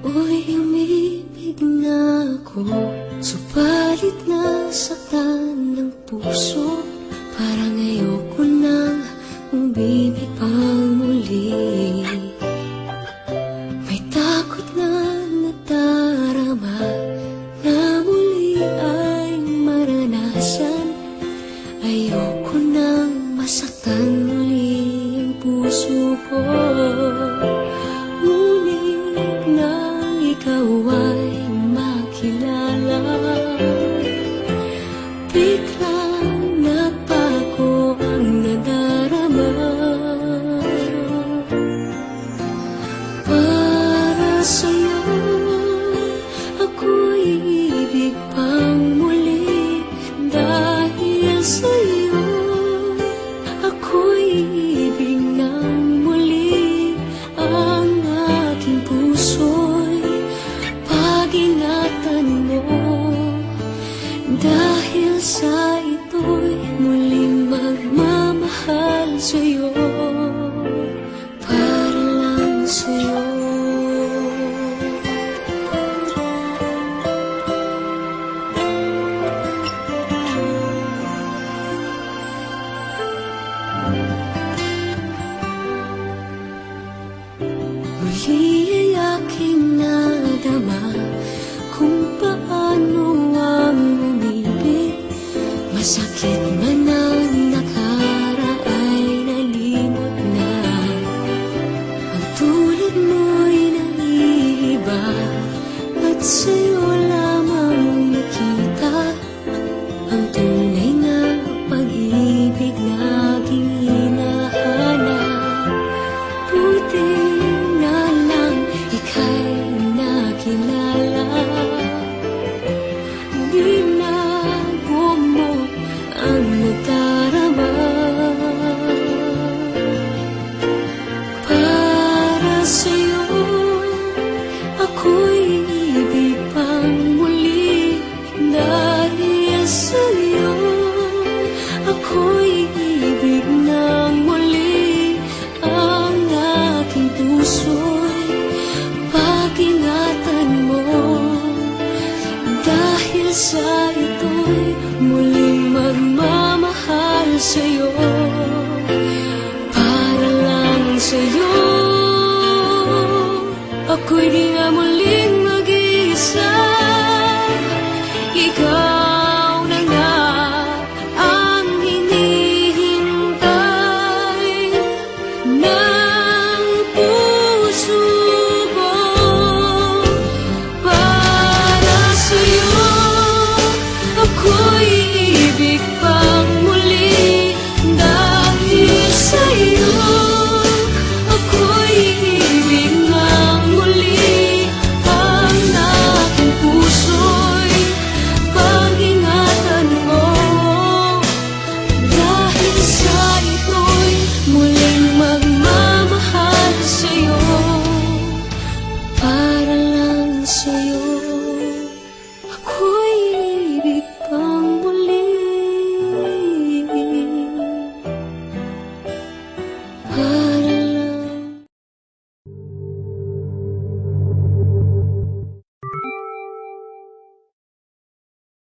Uy, umibig na ako, subalit nasaktan ng puso. Parang ayoko nang umibig pang muli. May takot na nadarama na muli ay maranasan. Ayoko nang masaktan muli ang puso ko. Ngunit nang ikaw ay makilala, biglang nagbago ang nadarama. Para sa'yo, ako'y ibig pang muli. Dahil sa'yo, ako'y ibig ng muli. Ang aking puso'y pag-ingatan mo. Dahil sa ito'y muling magmamahal sa'yo, para lang sa'yo. Muli ay aking nadama kung paano ang umibig. Masakit man ang nakaraan, nalimot na. Ang tulad mo'y naiiba, at sa'yo lamang nakita ang tunay na pag-ibig na aking hinahanap. Buti na lang ika'y nakilala. Binago mo ang nadarama. Para sa'yo, ako'y ibig pang muli. Dahil sa'yo, ako'y ibig ng muli. Ang aking puso'y pag-ingatan mo. Dahil sa ito'y muling magmamahal sa'yo, para lang sa'yo. Ako'y di na muling mag-iisa. Ikaw na nga ang hinihintay ng puso ko. Para sa'yo, ako'y ibig pang muli. Dahil sa'yo, ako'y ibig ng muli. Ang aking puso'y pag-ingatan mo. Dahil sa ito'y muling magmamahal sa'yo, para lang sa'yo.